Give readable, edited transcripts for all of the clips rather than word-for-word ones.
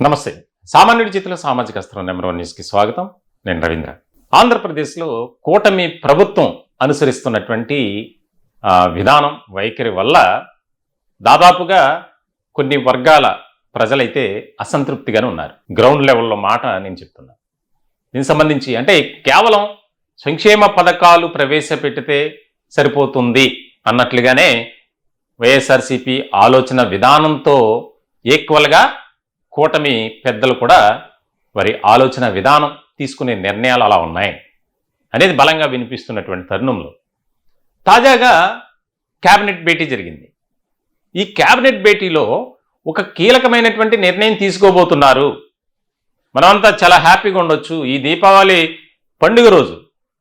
నమస్తే. సామాన్యుడి చేతిలో సామాజిక అస్త్రం నెంబర్ 1 న్యూస్కి స్వాగతం. నేను రవీంద్ర. ఆంధ్రప్రదేశ్లో కూటమి ప్రభుత్వం అనుసరిస్తున్నటువంటి విధానం వైఖరి వల్ల దాదాపుగా కొన్ని వర్గాల ప్రజలైతే అసంతృప్తిగానే ఉన్నారు. గ్రౌండ్ లెవెల్లో మాట నేను చెప్తున్నా. దీనికి సంబంధించి అంటే కేవలం సంక్షేమ పథకాలు ప్రవేశపెడితే సరిపోతుంది అన్నట్లుగానే వైఎస్ఆర్సీపీ ఆలోచన విధానంతో ఈక్వల్గా కూటమి పెద్దలు కూడా వారి ఆలోచన విధానం తీసుకునే నిర్ణయాలు అలా ఉన్నాయి అనేది బలంగా వినిపిస్తున్నటువంటి తరుణంలో తాజాగా క్యాబినెట్ భేటీ జరిగింది. ఈ క్యాబినెట్ భేటీలో ఒక కీలకమైనటువంటి నిర్ణయం తీసుకోబోతున్నారు. మనమంతా చాలా హ్యాపీగా ఉండొచ్చు. ఈ దీపావళి పండుగ రోజు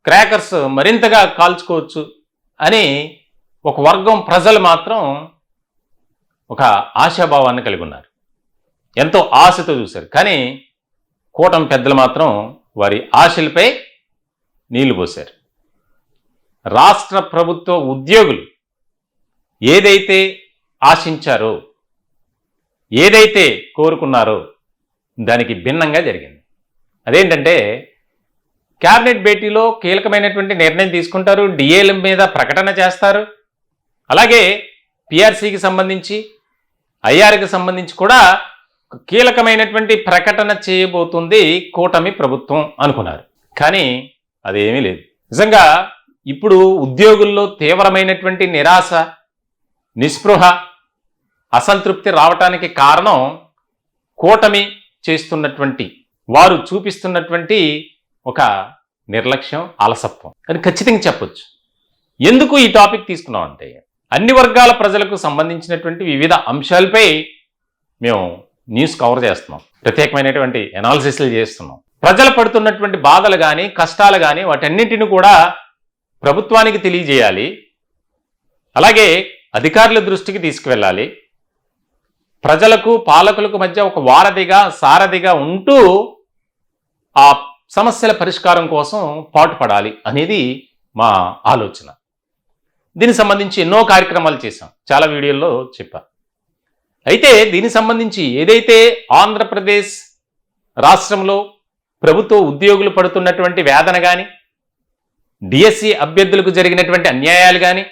క్రాకర్స్ మరింతగా కాల్చుకోవచ్చు అని ఒక వర్గం ప్రజలు మాత్రం ఒక ఆశాభావాన్ని కలిగి ఉన్నారు. ఎంతో ఆశతో చూశారు. కానీ కూటమి పెద్దలు మాత్రం వారి ఆశలపై నీళ్లు పోశారు. రాష్ట్ర ప్రభుత్వ ఉద్యోగులు ఏదైతే ఆశించారో, ఏదైతే కోరుకున్నారో దానికి భిన్నంగా జరిగింది. అదేంటంటే క్యాబినెట్ భేటీలో కీలకమైనటువంటి నిర్ణయం తీసుకుంటారు. డిఏల మీద ప్రకటన చేస్తారు. అలాగే పిఆర్సీకి సంబంధించి, ఐఆర్కి సంబంధించి కూడా కీలకమైనటువంటి ప్రకటన చేయబోతుంది కూటమి ప్రభుత్వం అనుకున్నారు. కానీ అదేమీ లేదు. నిజంగా ఇప్పుడు ఉద్యోగుల్లో తీవ్రమైనటువంటి నిరాశ, నిస్పృహ, అసంతృప్తి రావటానికి కారణం కూటమి చేస్తున్నటువంటి, వారు చూపిస్తున్నటువంటి ఒక నిర్లక్ష్యం, అలసత్వం అని ఖచ్చితంగా చెప్పొచ్చు. ఎందుకు ఈ టాపిక్ తీసుకున్నామంటే అన్ని వర్గాల ప్రజలకు సంబంధించినటువంటి వివిధ అంశాలపై మేము న్యూస్ కవర్ చేస్తున్నాం. ప్రత్యేకమైనటువంటి అనాలిసిస్లు చేస్తున్నాం. ప్రజలు పడుతున్నటువంటి బాధలు కానీ, కష్టాలు కానీ వాటన్నింటిని కూడా ప్రభుత్వానికి తెలియజేయాలి. అలాగే అధికారుల దృష్టికి తీసుకువెళ్ళాలి. ప్రజలకు, పాలకులకు మధ్య ఒక వారధిగా, సారథిగా ఉంటూ ఆ సమస్యల పరిష్కారం కోసం పాటుపడాలి అనేది మా ఆలోచన. దీనికి సంబంధించి ఎన్నో కార్యక్రమాలు చేశాం. చాలా వీడియోల్లో చెప్పా. అయితే దీనికి సంబంధించి ఏదైతే ఆంధ్రప్రదేశ్ రాష్ట్రంలో ప్రభుత్వ ఉద్యోగులు పడుతున్నటువంటి వేదన కానీ, డిఎస్సి అభ్యర్థులకు జరిగినటువంటి అన్యాయాలు కానీ,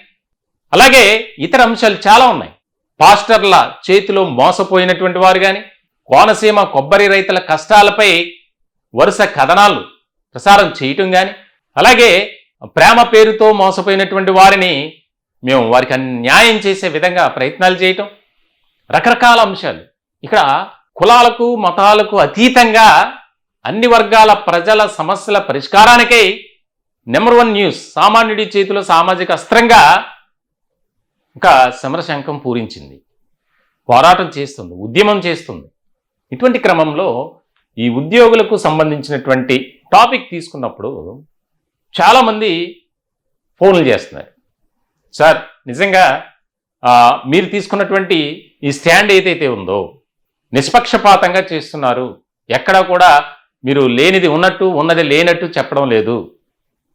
అలాగే ఇతర అంశాలు చాలా ఉన్నాయి. పాస్టర్ల చేతిలో మోసపోయినటువంటి వారు కానీ, కోనసీమ కొబ్బరి రైతుల కష్టాలపై వరుస కథనాలు ప్రసారం చేయటం కానీ, అలాగే ప్రేమ పేరుతో మోసపోయినటువంటి వారిని మేము వారికి న్యాయం చేసే విధంగా ప్రయత్నాలు చేయటం, రకరకాల అంశాలు. ఇక్కడ కులాలకు, మతాలకు అతీతంగా అన్ని వర్గాల ప్రజల సమస్యల పరిష్కారానికై నెంబర్ 1 న్యూస్ సామాన్యుడి చేతిలో సామాజిక అస్త్రంగా ఒక సమరశంఖం పూరించింది. పోరాటం చేస్తుంది, ఉద్యమం చేస్తుంది. ఇటువంటి క్రమంలో ఈ ఉద్యోగులకు సంబంధించినటువంటి టాపిక్ తీసుకున్నప్పుడు చాలామంది ఫోన్లు చేస్తున్నారు. సార్, నిజంగా మీరు తీసుకున్నటువంటి ఈ స్టాండ్ ఏదైతే ఉందో నిష్పక్షపాతంగా చేస్తున్నారు. ఎక్కడా కూడా మీరు లేనిది ఉన్నట్టు, ఉన్నది లేనట్టు చెప్పడం లేదు.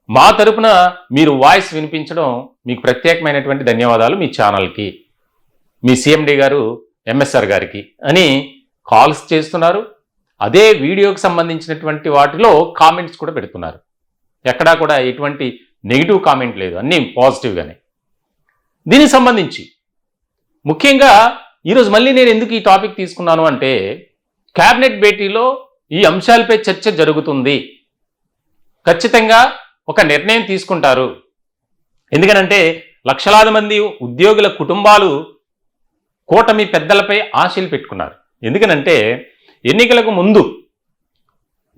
మా తరపున మీరు వాయిస్ వినిపించడం మీకు ప్రత్యేకమైనటువంటి ధన్యవాదాలు. మీ ఛానల్కి, మీ సిఎండి గారు, ఎంఎస్ఆర్ గారికి అని కాల్స్ చేస్తున్నారు. అదే వీడియోకి సంబంధించినటువంటి వాటిలో కామెంట్స్ కూడా పెడుతున్నారు. ఎక్కడా కూడా ఎటువంటి నెగిటివ్ కామెంట్ లేదు, అన్నీ పాజిటివ్గానే. దీనికి సంబంధించి ముఖ్యంగా ఈరోజు మళ్ళీ నేను ఎందుకు ఈ టాపిక్ తీసుకున్నాను అంటే, క్యాబినెట్ భేటీలో ఈ అంశాలపై చర్చ జరుగుతుంది. ఖచ్చితంగా ఒక నిర్ణయం తీసుకుంటారు. ఎందుకనంటే లక్షలాది మంది ఉద్యోగుల కుటుంబాలు కూటమి పెద్దలపై ఆశలు పెట్టుకున్నారు. ఎందుకనంటే ఎన్నికలకు ముందు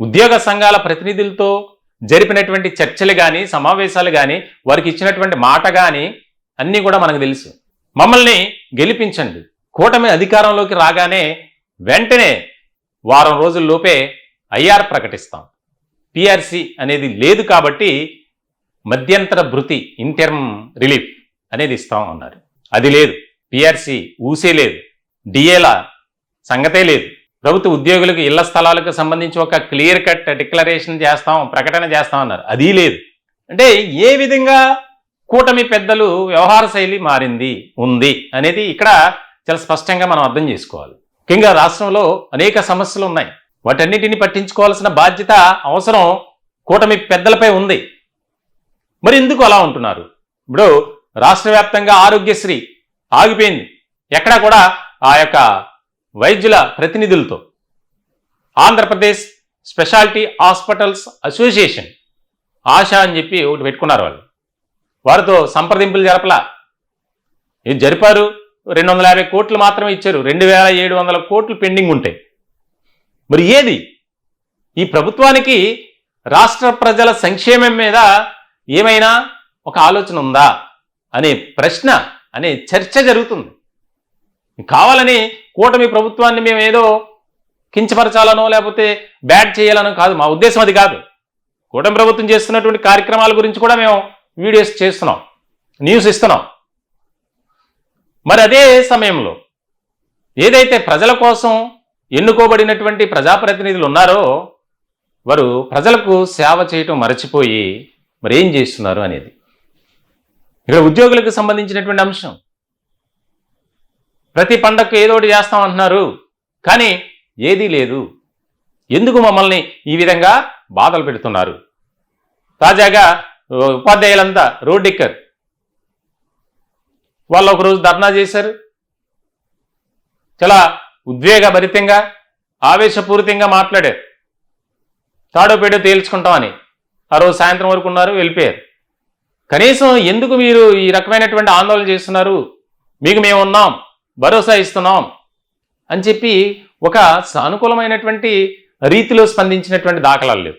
ఉద్యోగ సంఘాల ప్రతినిధులతో జరిపినటువంటి చర్చలు కానీ, సమావేశాలు కానీ, వారికి ఇచ్చినటువంటి మాట కానీ అన్నీ కూడా మనకు తెలుసు. మమ్మల్ని గెలిపించండి, కూటమి అధికారంలోకి రాగానే వెంటనే వారం రోజుల్లోపే ఐఆర్ ప్రకటిస్తాం, పిఆర్సి అనేది లేదు కాబట్టి మధ్యంతర భృతి, ఇంటర్మ్ రిలీఫ్ అనేది ఇస్తాం అన్నారు. అది లేదు. పిఆర్సి ఊసే లేదు. డిఏల సంగతే లేదు. ప్రభుత్వ ఉద్యోగులకు ఇళ్ల స్థలాలకు సంబంధించి ఒక క్లియర్ కట్ డిక్లరేషన్ చేస్తాం, ప్రకటన చేస్తాం అన్నారు. అది లేదు. అంటే ఏ విధంగా కూటమి పెద్దలు వ్యవహార శైలి మారింది ఉంది అనేది ఇక్కడ చాలా స్పష్టంగా మనం అర్థం చేసుకోవాలి. ముఖ్యంగా రాష్ట్రంలో అనేక సమస్యలు ఉన్నాయి. వాటన్నిటిని పట్టించుకోవాల్సిన బాధ్యత, అవసరం కూటమి పెద్దలపై ఉంది. మరి ఎందుకు అలా ఉంటున్నారు? ఇప్పుడు రాష్ట్ర వ్యాప్తంగా ఆరోగ్యశ్రీ ఆగిపోయింది. ఎక్కడా కూడా ఆ యొక్క వైద్యుల ప్రతినిధులతో Andhra Pradesh speciality hospitals association, ASHA అని చెప్పి ఒకటి పెట్టుకున్నారు. వారితో సంప్రదింపులు జరపలా. ఇది జరిపారు, 250 కోట్లు మాత్రమే ఇచ్చారు. 2700 కోట్లు పెండింగ్ ఉంటాయి. మరి ఏది ఈ ప్రభుత్వానికి రాష్ట్ర ప్రజల సంక్షేమం మీద ఏమైనా ఒక ఆలోచన ఉందా అనే ప్రశ్న, అనే చర్చ జరుగుతుంది. కావాలని కూటమి ప్రభుత్వాన్ని మేము ఏదో కించపరచాలనో లేకపోతే బ్యాడ్ చేయాలనో కాదు, మా ఉద్దేశం అది కాదు. కూటమి ప్రభుత్వం చేస్తున్నటువంటి కార్యక్రమాల గురించి కూడా మేము వీడియోస్ చేస్తున్నాం, న్యూస్ ఇస్తున్నాం. మరి అదే సమయంలో ఏదైతే ప్రజల కోసం ఎన్నుకోబడినటువంటి ప్రజాప్రతినిధులు ఉన్నారో వారు ప్రజలకు సేవ చేయటం మరచిపోయి మరి ఏం చేస్తున్నారు అనేది ఇక్కడ ఉద్యోగులకు సంబంధించినటువంటి అంశం. ప్రతి పండగకు ఏదో ఒకటి చేస్తామంటున్నారు, కానీ ఏదీ లేదు. ఎందుకు మమ్మల్ని ఈ విధంగా బాధలు పెడుతున్నారు? తాజాగా ఉపాధ్యాయులంతా రోడ్డెక్కారు. వాళ్ళు ఒకరోజు ధర్నా చేశారు. చాలా ఉద్వేగభరితంగా, ఆవేశపూరితంగా మాట్లాడారు. తాడో పేడో తేల్చుకుంటామని ఆ రోజు సాయంత్రం వరకు ఉన్నారు, వెళ్ళిపోయారు. కనీసం ఎందుకు మీరు ఈ రకమైనటువంటి ఆందోళన చేస్తున్నారు, మీకు మేము ఉన్నాం, భరోసా ఇస్తున్నాం అని చెప్పి ఒక సానుకూలమైనటువంటి రీతిలో స్పందించినటువంటి దాఖలాలు లేవు.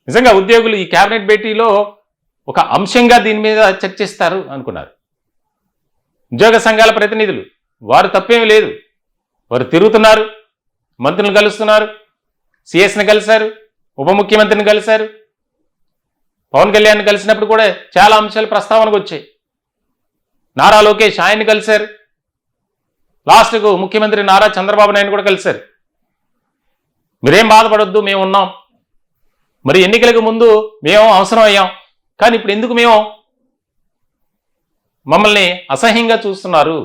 నిజంగా ఉద్యోగులు ఈ కేబినెట్ భేటీలో ఒక అంశంగా దీని మీద చర్చిస్తారు అనుకున్నారు. ఉద్యోగ సంఘాల ప్రతినిధులు వారు తప్పేమీ లేదు, వారు తిరుగుతున్నారు, మంత్రులను కలుస్తున్నారు, సిఎస్ని కలిశారు, ఉప ముఖ్యమంత్రిని కలిశారు, పవన్ కళ్యాణ్ని కలిసినప్పుడు కూడా చాలా అంశాలు ప్రస్తావనకు వచ్చాయి. నారా లోకేష్ ఆయన్ని కలిశారు, లాస్ట్కు ముఖ్యమంత్రి నారా చంద్రబాబు నాయుడు కూడా కలిశారు. మీరేం బాధపడొద్దు, మేము ఉన్నాం. మరి ఎన్నికలకు ముందు మేము అవసరం అయ్యాం, కానీ ఇప్పుడు ఎందుకు మేము మమ్మల్ని అసహ్యంగా చూస్తున్నారు?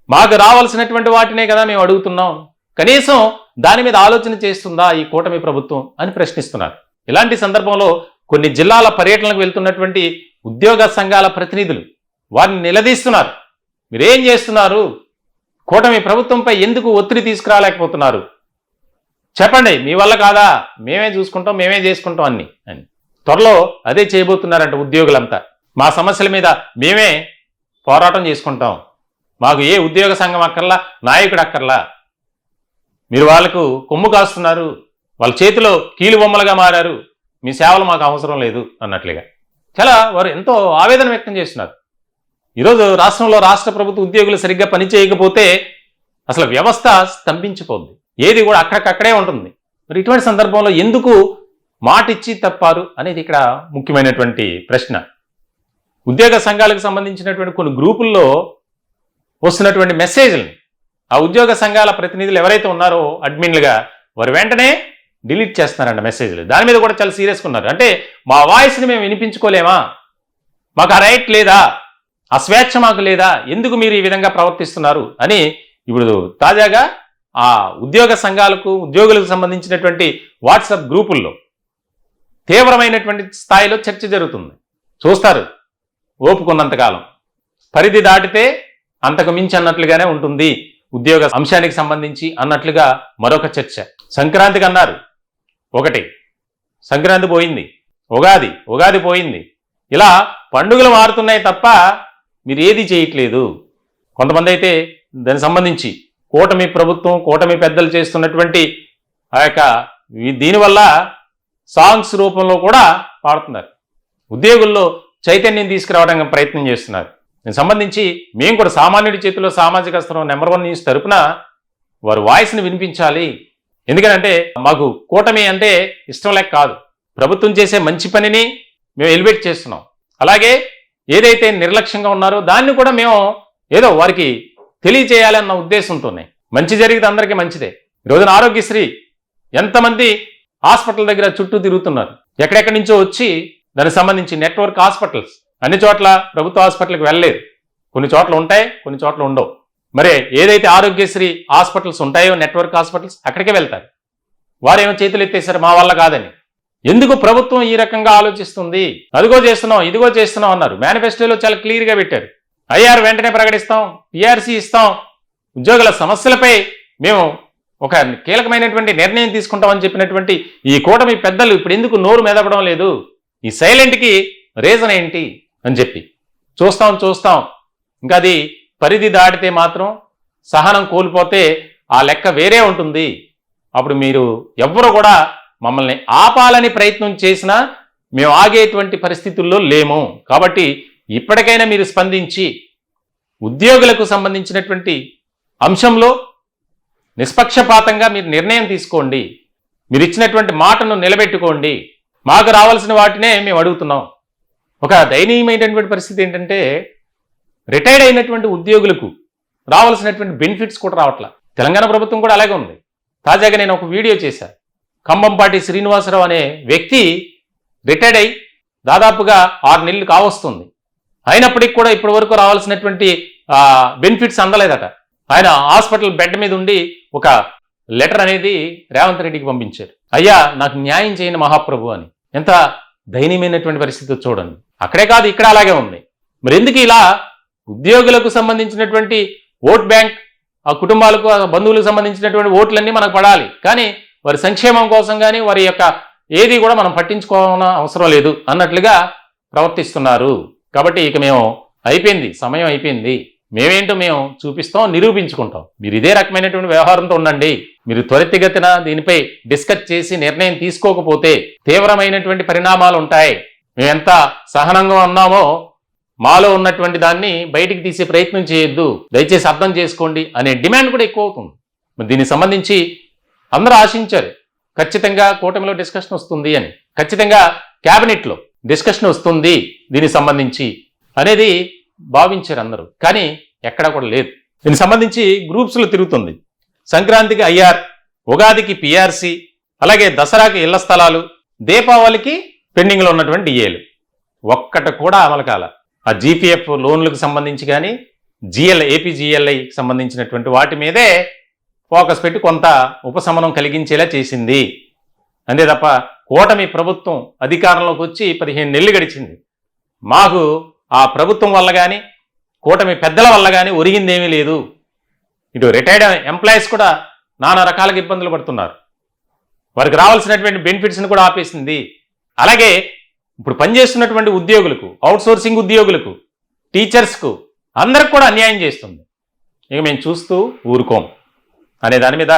మాకు రావాల్సినటువంటి వాటినే కదా మేము అడుగుతున్నాం, కనీసం దాని మీద ఆలోచన చేస్తుందా ఈ కూటమి ప్రభుత్వం అని ప్రశ్నిస్తున్నారు. ఇలాంటి సందర్భంలో కొన్ని జిల్లాల పర్యటనకు వెళ్తున్నటువంటి ఉద్యోగ సంఘాల ప్రతినిధులు వారిని నిలదీస్తున్నారు. మీరేం చేస్తున్నారు? కూటమి ప్రభుత్వంపై ఎందుకు ఒత్తిడి తీసుకురాలేకపోతున్నారు? చెప్పండి, మీ వల్ల కాదా? మేమే చూసుకుంటాం, మేమే చేసుకుంటాం అని త్వరలో అదే చేయబోతున్నారంట ఉద్యోగులంతా. మా సమస్యల మీద మేమే పోరాటం చేసుకుంటాం, మాకు ఏ ఉద్యోగ సంఘం అక్కర్లా, నాయకుడు అక్కర్లా, మీరు వాళ్లకు కొమ్ము కాస్తున్నారు, వాళ్ళ చేతిలో కీలు బొమ్మలుగా మారారు, మీ సేవలు మాకు అవసరం లేదు అన్నట్లుగా చాలా వారు ఎంతో ఆవేదన వ్యక్తం చేస్తున్నారు. ఈరోజు రాష్ట్రంలో రాష్ట్ర ప్రభుత్వ ఉద్యోగులు సరిగ్గా పనిచేయకపోతే అసలు వ్యవస్థ స్తంభించిపోద్ది, ఏది కూడా అక్కడికక్కడే ఉంటుంది. మరి ఇటువంటి సందర్భంలో ఎందుకు మాటిచ్చి తప్పారు అనేది ఇక్కడ ముఖ్యమైనటువంటి ప్రశ్న. ఉద్యోగ సంఘాలకు సంబంధించినటువంటి కొన్ని గ్రూపుల్లో వస్తున్నటువంటి మెసేజ్ని ఆ ఉద్యోగ సంఘాల ప్రతినిధులు ఎవరైతే ఉన్నారో అడ్మిన్లుగా వారు వెంటనే డిలీట్ చేస్తున్నారంట మెసేజ్లు. దాని మీద కూడా చాలా సీరియస్గా ఉన్నారు. అంటే మా వాయిస్ని మేము వినిపించుకోలేమా? మాకు ఆ రైట్ లేదా? ఆ స్వేచ్ఛ మాకు లేదా? ఎందుకు మీరు ఈ విధంగా ప్రవర్తిస్తున్నారు అని ఇప్పుడు తాజాగా ఆ ఉద్యోగ సంఘాలకు, ఉద్యోగులకు సంబంధించినటువంటి వాట్సాప్ గ్రూపుల్లో తీవ్రమైనటువంటి స్థాయిలో చర్చ జరుగుతుంది. చూస్తారు ఓపుకున్నంతకాలం, పరిధి దాటితే అంతకు మించి అన్నట్లుగానే ఉంటుంది ఉద్యోగ అంశానికి సంబంధించి అన్నట్లుగా మరొక చర్చ. సంక్రాంతికి అన్నారు ఒకటి, సంక్రాంతి పోయింది, ఉగాది పోయింది, ఇలా పండుగలు మారుతున్నాయి తప్ప మీరు ఏది చేయట్లేదు. కొంతమంది అయితే దానికి సంబంధించి కూటమి ప్రభుత్వం, కూటమి పెద్దలు చేస్తున్నటువంటి ఆ యొక్క దీనివల్ల సాంగ్స్ రూపంలో కూడా పాడుతున్నారు, ఉద్యోగుల్లో చైతన్యం తీసుకురావడానికి ప్రయత్నం చేస్తున్నారు. దీనికి సంబంధించి మేము కూడా సామాన్యుడి చేతిలో సామాజిక అస్త్రం నెంబర్ 1 న్యూస్ తరపున వారి వాయిస్ని వినిపించాలి. ఎందుకంటే మాకు కూటమి అంటే ఇష్టం లేక కాదు, ప్రభుత్వం చేసే మంచి పనిని మేము ఎలివేట్ చేస్తున్నాం. అలాగే ఏదైతే నిర్లక్ష్యంగా ఉన్నారో దాన్ని కూడా మేము ఏదో వారికి తెలియచేయాలన్న ఉద్దేశంతోనే. మంచి జరిగితే అందరికీ మంచిదే. ఈరోజున ఆరోగ్యశ్రీ ఎంతమంది హాస్పిటల్ దగ్గర చుట్టూ తిరుగుతున్నారు, ఎక్కడెక్కడి నుంచో వచ్చి దానికి సంబంధించి నెట్వర్క్ హాస్పిటల్స్ అన్ని చోట్ల ప్రభుత్వ హాస్పిటల్కి వెళ్ళలేదు. కొన్ని చోట్ల ఉంటాయి, కొన్ని చోట్ల ఉండవు. మరి ఏదైతే ఆరోగ్యశ్రీ హాస్పిటల్స్ ఉంటాయో, నెట్వర్క్ హాస్పిటల్స్, అక్కడికే వెళ్తారు. వారేమో చేతులు ఎత్తేసారు మా వల్ల కాదని. ఎందుకు ప్రభుత్వం ఈ రకంగా ఆలోచిస్తుంది? అదిగో చేస్తున్నాం, ఇదిగో చేస్తున్నాం అన్నారు. మేనిఫెస్టోలో చాలా క్లియర్గా పెట్టారు. ఐఆర్ వెంటనే ప్రకటిస్తాం, పిఆర్సీ ఇస్తాం, ఉద్యోగుల సమస్యలపై మేము ఒక కీలకమైనటువంటి నిర్ణయం తీసుకుంటామని చెప్పినటువంటి ఈ కూటమి పెద్దలు ఇప్పుడు ఎందుకు నోరు మెదపడం లేదు? ఈ సైలెంట్కి రీజన్ ఏంటి అని చెప్పి చూస్తాం. ఇంకా అది పరిధి దాటితే మాత్రం, సహనం కోల్పోతే ఆ లెక్క వేరే ఉంటుంది. అప్పుడు మీరు ఎవ్వరు కూడా మమ్మల్ని ఆపాలని ప్రయత్నం చేసినా మేము ఆగేటువంటి పరిస్థితుల్లో లేము. కాబట్టి ఇప్పటికైనా మీరు స్పందించి ఉద్యోగులకు సంబంధించినటువంటి అంశంలో నిష్పక్షపాతంగా మీరు నిర్ణయం తీసుకోండి. మీరు ఇచ్చినటువంటి మాటను నిలబెట్టుకోండి. మాకు రావాల్సిన వాటినే మేము అడుగుతున్నాం. ఒక దయనీయమైనటువంటి పరిస్థితి ఏంటంటే, రిటైర్డ్ అయినటువంటి ఉద్యోగులకు రావాల్సినటువంటి బెనిఫిట్స్ కూడా రావట్లా. తెలంగాణ ప్రభుత్వం కూడా అలాగే ఉంది. తాజాగా నేను ఒక వీడియో చేశాను. కంబంపాటి శ్రీనివాసరావు అనే వ్యక్తి రిటైర్డ్ అయి దాదాపుగా 6 నెలలు కావస్తుంది. అయినప్పటికీ కూడా ఇప్పటి వరకు రావాల్సినటువంటి బెనిఫిట్స్ అందలేదట. ఆయన హాస్పిటల్ బెడ్ మీద ఉండి ఒక లెటర్ అనేది రేవంత్ రెడ్డికి పంపించారు. అయ్యా నాకు న్యాయం చేయని మహాప్రభు అని. ఎంత దయనీయమైనటువంటి పరిస్థితి చూడండి. అక్కడే కాదు, ఇక్కడ అలాగే ఉంది. మరి ఎందుకు ఇలా ఉద్యోగులకు సంబంధించినటువంటి ఓట్ బ్యాంక్, ఆ కుటుంబాలకు, ఆ బంధువులకు సంబంధించినటువంటి ఓట్లన్నీ మనకు పడాలి, కానీ వారి సంక్షేమం కోసం కానీ వారి యొక్క ఏది కూడా మనం పట్టించుకోవాల్సిన అవసరం లేదు అన్నట్లుగా ప్రవర్తిస్తున్నారు. కాబట్టి ఇక మేము అయిపోయింది, సమయం అయిపోయింది, మేమేంటో మేము చూపిస్తాం, నిరూపించుకుంటాం. మీరు ఇదే రకమైనటువంటి వ్యవహారంతో ఉండండి. మీరు త్వరితగతిన దీనిపై డిస్కస్ చేసి నిర్ణయం తీసుకోకపోతే తీవ్రమైనటువంటి పరిణామాలు ఉంటాయి. మేమెంత సహనంగా ఉన్నామో మాలో ఉన్నటువంటి దాన్ని బయటికి తీసే ప్రయత్నం చేయొద్దు, దయచేసి అర్థం చేసుకోండి అనే డిమాండ్ కూడా ఎక్కువ అవుతుంది. మరి దీనికి సంబంధించి అందరూ ఆశించారు ఖచ్చితంగా కూటమిలో డిస్కషన్ వస్తుంది అని, ఖచ్చితంగా క్యాబినెట్లో డిస్కషన్ వస్తుంది దీనికి సంబంధించి అనేది భావించారు అందరూ. కానీ ఎక్కడా కూడా లేదు. దీనికి సంబంధించి గ్రూప్స్లో తిరుగుతుంది. సంక్రాంతికి ఐఆర్, ఉగాదికి పిఆర్సీ, అలాగే దసరాకి ఇళ్ల స్థలాలు, దీపావళికి పెండింగ్లో ఉన్నటువంటి డిఏలు ఒక్కటి కూడా అమలు కాల. ఆ జీపీఎఫ్ లోన్లకు సంబంధించి కానీ, ఏపీజీఎల్ఐకి సంబంధించినటువంటి వాటి మీదే ఫోకస్ పెట్టి కొంత ఉపశమనం కలిగించేలా చేసింది. అంతే తప్ప కూటమి ప్రభుత్వం అధికారంలోకి వచ్చి 15 నెలలు గడిచింది. మాకు ఆ ప్రభుత్వం వల్ల కానీ, కూటమి పెద్దల వల్ల కానీ ఒరిగిందేమీ లేదు. ఇటు రిటైర్డ్ ఎంప్లాయీస్ కూడా నానా రకాలుగా ఇబ్బందులు పడుతున్నారు. వారికి రావాల్సినటువంటి బెనిఫిట్స్ని కూడా ఆపేసింది. అలాగే ఇప్పుడు పనిచేస్తున్నటువంటి ఉద్యోగులకు, అవుట్సోర్సింగ్ ఉద్యోగులకు, టీచర్స్కు అందరికి కూడా అన్యాయం చేస్తుంది. ఇక మేము చూస్తూ ఊరుకోం అనే దాని మీద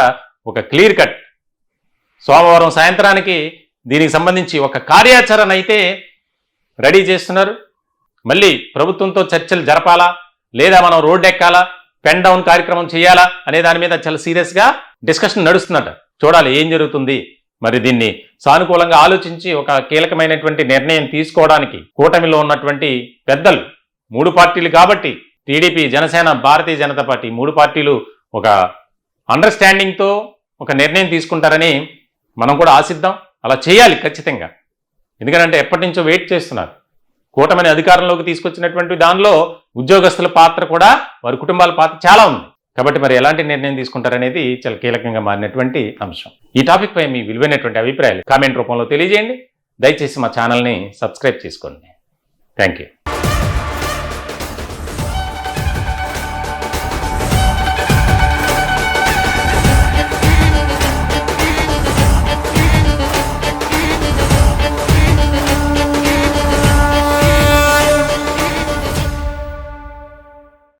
ఒక క్లియర్ కట్ సోమవారం సాయంత్రానికి దీనికి సంబంధించి ఒక కార్యాచరణ అయితే రెడీ చేస్తున్నారు. మళ్ళీ ప్రభుత్వంతో చర్చలు జరపాలా, లేదా మనం రోడ్డు ఎక్కాలా, పెన్ డౌన్ కార్యక్రమం చేయాలా అనే దాని మీద చాలా సీరియస్గా డిస్కషన్ నడుస్తున్నట. చూడాలి ఏం జరుగుతుంది. మరి దీన్ని సానుకూలంగా ఆలోచించి ఒక కీలకమైనటువంటి నిర్ణయం తీసుకోవడానికి కూటమిలో ఉన్నటువంటి పెద్దలు 3 పార్టీలు కాబట్టి, టీడీపీ, జనసేన, భారతీయ జనతా పార్టీ 3 పార్టీలు ఒక అండర్స్టాండింగ్తో ఒక నిర్ణయం తీసుకుంటారని మనం కూడా ఆశిద్దాం. అలా చేయాలి ఖచ్చితంగా. ఎందుకంటే ఎప్పటి నుంచో వెయిట్ చేస్తున్నారు. కూటమిని అధికారంలోకి తీసుకొచ్చినటువంటి దానిలో ఉద్యోగస్తుల పాత్ర కూడా, వారి కుటుంబాల పాత్ర చాలా ఉంది. కాబట్టి మరి ఎలాంటి నిర్ణయం తీసుకుంటారనేది చాలా కీలకంగా మారినటువంటి అంశం. ఈ టాపిక్ పై మీ విలువైనటువంటి అభిప్రాయాలు కామెంట్ రూపంలో తెలియజేయండి. దయచేసి మా ఛానల్ని సబ్స్క్రైబ్ చేసుకోండి. Thank you.